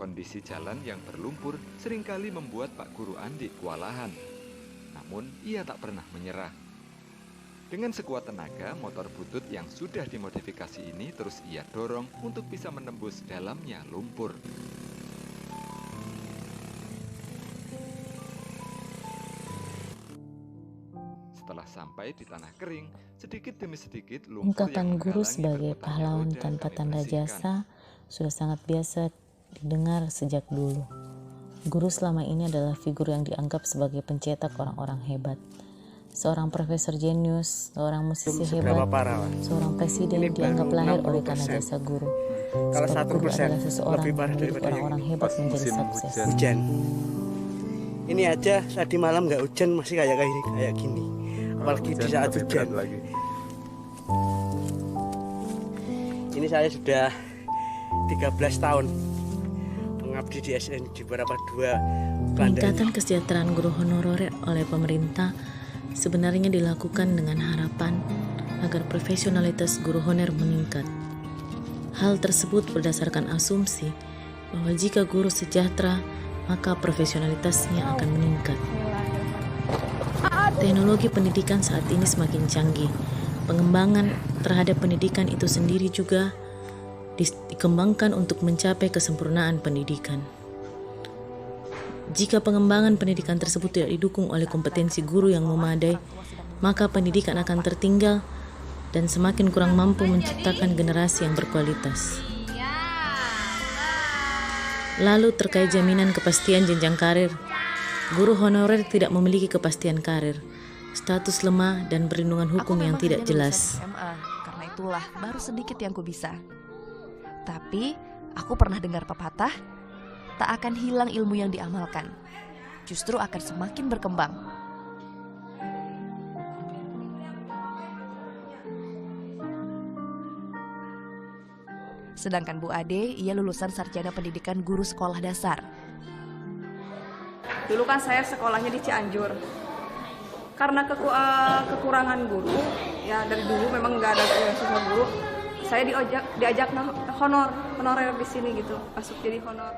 Kondisi jalan yang berlumpur seringkali membuat Pak Guru Andi kewalahan. Namun, ia tak pernah menyerah. Dengan sekuat tenaga, motor butut yang sudah dimodifikasi ini terus ia dorong untuk bisa menembus dalamnya lumpur. Setelah sampai di tanah kering, sedikit demi sedikit lumpur Ungkapan yang guru menghalangi sebagai berputarnya pahlawan roda tanpa kami tanda bersihkan. jasa sudah sangat biasa didengar sejak dulu. Guru selama ini adalah figur yang dianggap sebagai pencetak orang-orang hebat. Seorang profesor jenius, seorang musisi hebat, seorang presiden dianggap lahir oleh karena jasa guru. Kalau Sebab guru 1% adalah seseorang lebih yang parah mendidik daripada yang orang-orang hebat Pas menjadi musim sukses. hujan. Ini aja tadi malam nggak hujan masih kayak gini. Apalagi di saat hujan. Ini saya sudah 13 tahun mengabdi di SN di beberapa dua Peningkatan kesejahteraan guru honorer oleh pemerintah sebenarnya dilakukan dengan harapan agar profesionalitas guru honorer meningkat. Hal tersebut berdasarkan asumsi bahwa jika guru sejahtera, maka profesionalitasnya akan meningkat. Teknologi pendidikan saat ini semakin canggih. Pengembangan terhadap pendidikan itu sendiri juga dikembangkan untuk mencapai kesempurnaan pendidikan. Jika pengembangan pendidikan tersebut tidak didukung oleh kompetensi guru yang memadai, maka pendidikan akan tertinggal dan semakin kurang mampu menciptakan generasi yang berkualitas. Lalu terkait jaminan kepastian jenjang karir, guru honorer tidak memiliki kepastian karir, status lemah dan perlindungan hukum yang tidak jelas. SMA, karena itulah baru sedikit yang ku bisa. Tapi aku pernah dengar pepatah, tak akan hilang ilmu yang diamalkan, justru akan semakin berkembang. Sedangkan Bu Ade, ia lulusan sarjana pendidikan guru sekolah dasar. Dulu kan saya sekolahnya di Cianjur. Karena kekurangan guru, ya dari dulu memang nggak ada beasiswa guru. Saya diajak honorer di sini gitu, masuk jadi honor.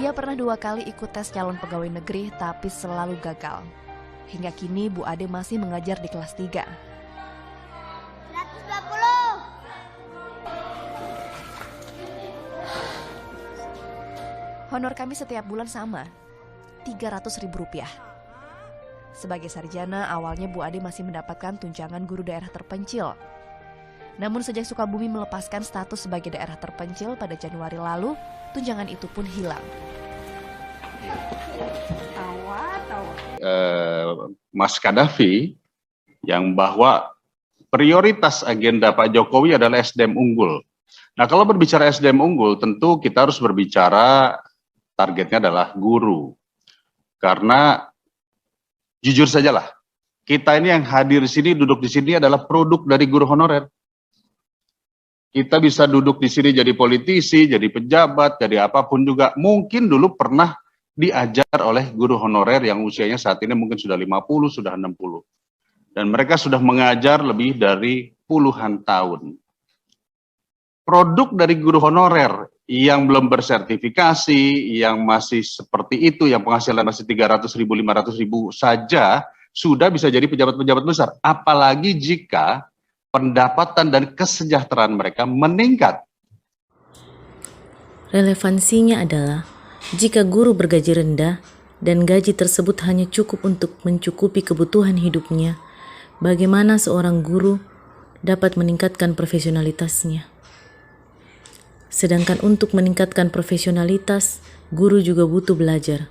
Ia pernah 2 kali ikut tes calon pegawai negeri tapi selalu gagal. Hingga kini Bu Ade masih mengajar di kelas 3. 150. Honor kami setiap bulan sama, Rp300.000. Sebagai sarjana, awalnya Bu Ade masih mendapatkan tunjangan guru daerah terpencil. Namun sejak Sukabumi melepaskan status sebagai daerah terpencil pada Januari lalu, tunjangan itu pun hilang. Mas Kadafi yang bahwa prioritas agenda Pak Jokowi adalah SDM unggul. Nah, kalau berbicara SDM unggul, tentu kita harus berbicara targetnya adalah guru. Karena jujur sajalah, kita ini yang hadir di sini, duduk di sini adalah produk dari guru honorer. Kita bisa duduk di sini jadi politisi, jadi pejabat, jadi apapun juga. Mungkin dulu pernah diajar oleh guru honorer yang usianya saat ini mungkin sudah 50, sudah 60. Dan mereka sudah mengajar lebih dari puluhan tahun. Produk dari guru honorer yang belum bersertifikasi, yang masih seperti itu, yang penghasilan masih 300.000, 500.000 saja, sudah bisa jadi pejabat-pejabat besar. Apalagi jika pendapatan dan kesejahteraan mereka meningkat. Relevansinya adalah jika guru bergaji rendah dan gaji tersebut hanya cukup untuk mencukupi kebutuhan hidupnya, bagaimana seorang guru dapat meningkatkan profesionalitasnya? Sedangkan untuk meningkatkan profesionalitas, guru juga butuh belajar.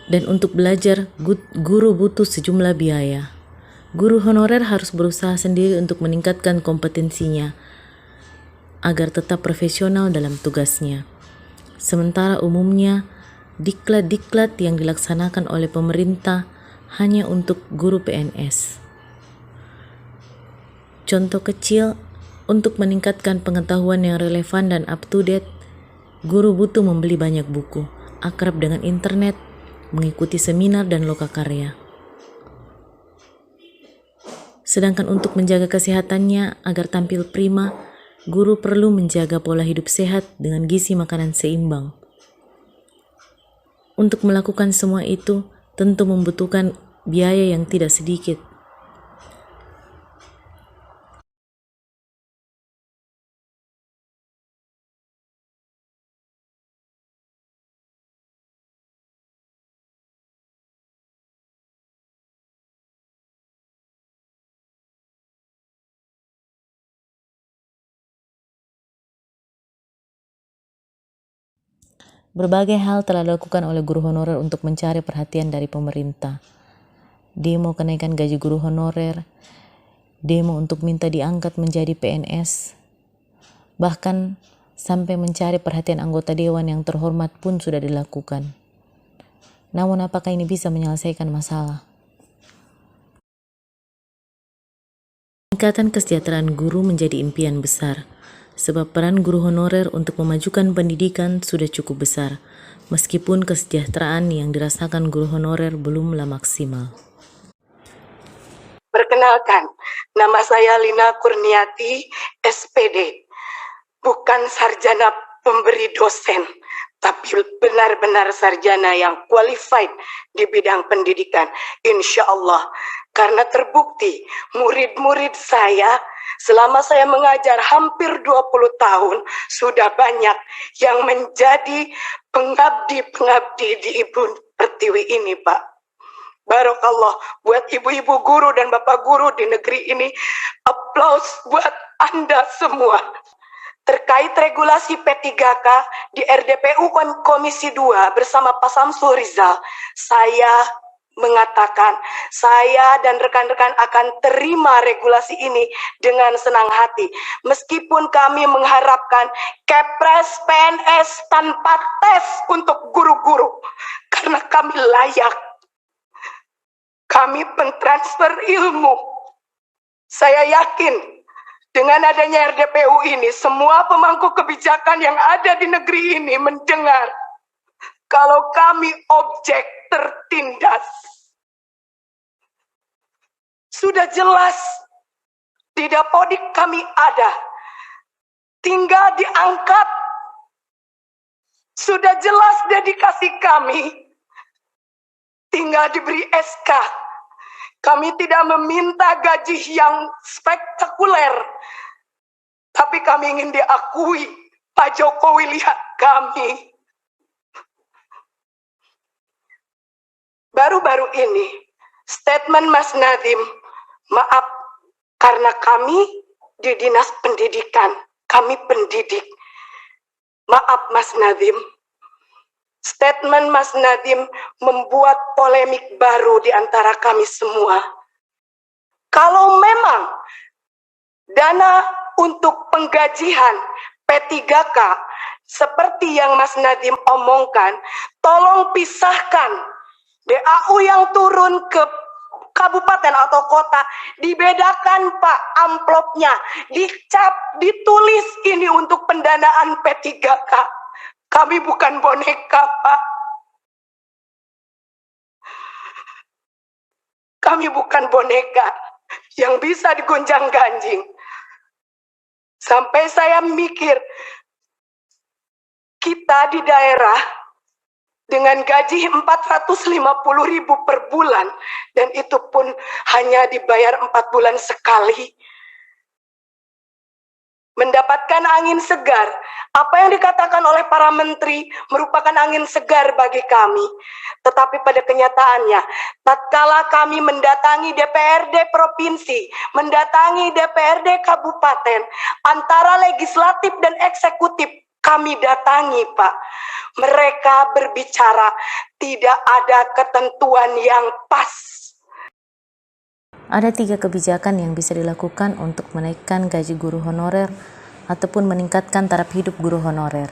Dan untuk belajar, guru butuh sejumlah biaya. Guru honorer harus berusaha sendiri untuk meningkatkan kompetensinya agar tetap profesional dalam tugasnya. Sementara umumnya, diklat-diklat yang dilaksanakan oleh pemerintah hanya untuk guru PNS. Contoh kecil, untuk meningkatkan pengetahuan yang relevan dan up-to-date, guru butuh membeli banyak buku, akrab dengan internet, mengikuti seminar dan lokakarya. Sedangkan untuk menjaga kesehatannya agar tampil prima, guru perlu menjaga pola hidup sehat dengan gizi makanan seimbang. Untuk melakukan semua itu, tentu membutuhkan biaya yang tidak sedikit. Berbagai hal telah dilakukan oleh guru honorer untuk mencari perhatian dari pemerintah. Demo kenaikan gaji guru honorer, demo untuk minta diangkat menjadi PNS, bahkan sampai mencari perhatian anggota dewan yang terhormat pun sudah dilakukan. Namun apakah ini bisa menyelesaikan masalah? Peningkatan kesejahteraan guru menjadi impian besar, sebab peran guru honorer untuk memajukan pendidikan sudah cukup besar, meskipun kesejahteraan yang dirasakan guru honorer belumlah maksimal. Perkenalkan, nama saya Lina Kurniati, SPD. Bukan sarjana pemberi dosen, tapi benar-benar sarjana yang qualified di bidang pendidikan. Insya Allah, karena terbukti murid-murid saya selama saya mengajar hampir 20 tahun, sudah banyak yang menjadi pengabdi-pengabdi di Ibu Pertiwi ini, Pak. Barakallah buat ibu-ibu guru dan bapak guru di negeri ini. Aplaus buat Anda semua. Terkait regulasi P3K di RDPU Komisi 2 bersama Pak Samsul Rizal, saya mengatakan saya dan rekan-rekan akan terima regulasi ini dengan senang hati. Meskipun kami mengharapkan Kepres PNS tanpa tes untuk guru-guru, karena kami layak. Kami pentransfer ilmu. Saya yakin dengan adanya RDPU ini, semua pemangku kebijakan yang ada di negeri ini mendengar kalau kami objek tertindas. Sudah jelas di Dapodik kami ada, tinggal diangkat. Sudah jelas dedikasi kami, tinggal diberi SK. Kami tidak meminta gaji yang spektakuler, tapi kami ingin diakui. Pak Jokowi lihat kami. Baru-baru ini, statement Mas Nadiem, maaf, karena kami di Dinas Pendidikan, kami pendidik. Maaf Mas Nadiem, statement Mas Nadiem membuat polemik baru di antara kami semua. Kalau memang dana untuk penggajian P3K seperti yang Mas Nadiem omongkan, tolong pisahkan DAU yang turun ke kabupaten atau kota, dibedakan Pak amplopnya, dicap, ditulis ini untuk pendanaan P3K. Kami bukan boneka, Pak. Kami bukan boneka yang bisa digonjang-ganjing. Sampai saya mikir, kita di daerah dengan gaji 450.000 per bulan, dan itu pun hanya dibayar 4 bulan sekali. Mendapatkan angin segar, apa yang dikatakan oleh para menteri merupakan angin segar bagi kami. Tetapi pada kenyataannya, tatkala kami mendatangi DPRD provinsi, mendatangi DPRD kabupaten, antara legislatif dan eksekutif, kami datangi, Pak. Mereka berbicara tidak ada ketentuan yang pas. Ada 3 kebijakan yang bisa dilakukan untuk menaikkan gaji guru honorer ataupun meningkatkan taraf hidup guru honorer.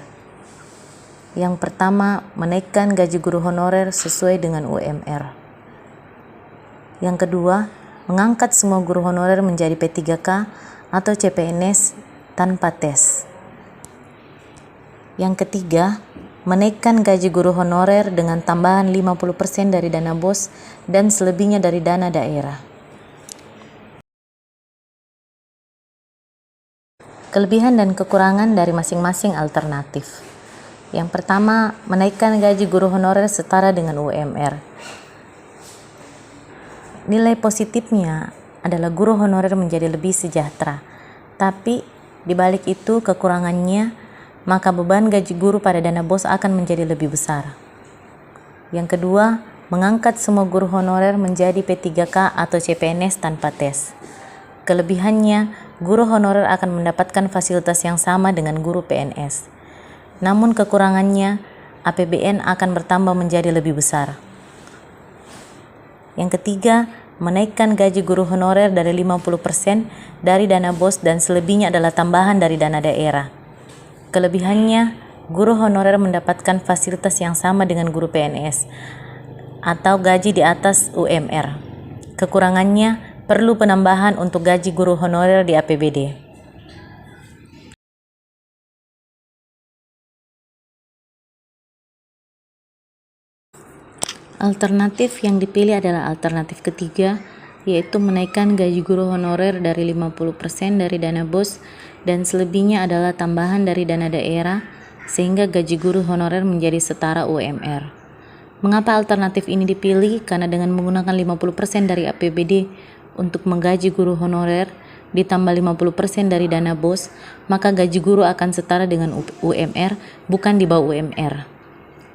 Yang pertama, menaikkan gaji guru honorer sesuai dengan UMR. Yang kedua, mengangkat semua guru honorer menjadi P3K atau CPNS tanpa tes. Yang ketiga, menaikkan gaji guru honorer dengan tambahan 50% dari dana BOS dan selebihnya dari dana daerah. Kelebihan dan kekurangan dari masing-masing alternatif. Yang pertama, menaikkan gaji guru honorer setara dengan UMR. Nilai positifnya adalah guru honorer menjadi lebih sejahtera. Tapi di balik itu kekurangannya, maka beban gaji guru pada dana BOS akan menjadi lebih besar. Yang kedua, mengangkat semua guru honorer menjadi P3K atau CPNS tanpa tes. Kelebihannya, guru honorer akan mendapatkan fasilitas yang sama dengan guru PNS. Namun kekurangannya, APBN akan bertambah menjadi lebih besar. Yang ketiga, menaikkan gaji guru honorer dari 50% dari dana BOS dan selebihnya adalah tambahan dari dana daerah. Kelebihannya, guru honorer mendapatkan fasilitas yang sama dengan guru PNS atau gaji di atas UMR. Kekurangannya, perlu penambahan untuk gaji guru honorer di APBD. Alternatif yang dipilih adalah alternatif ketiga, yaitu menaikkan gaji guru honorer dari 50% dari dana BOS dan selebihnya adalah tambahan dari dana daerah sehingga gaji guru honorer menjadi setara UMR. Mengapa alternatif ini dipilih? Karena dengan menggunakan 50% dari APBD untuk menggaji guru honorer ditambah 50% dari dana BOS, maka gaji guru akan setara dengan UMR, bukan di bawah UMR.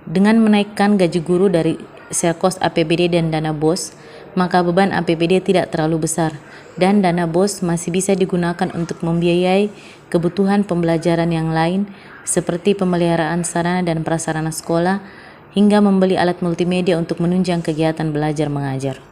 Dengan menaikkan gaji guru dari Selkos APBD dan dana BOS, maka beban APBD tidak terlalu besar dan dana BOS masih bisa digunakan untuk membiayai kebutuhan pembelajaran yang lain seperti pemeliharaan sarana dan prasarana sekolah hingga membeli alat multimedia untuk menunjang kegiatan belajar mengajar.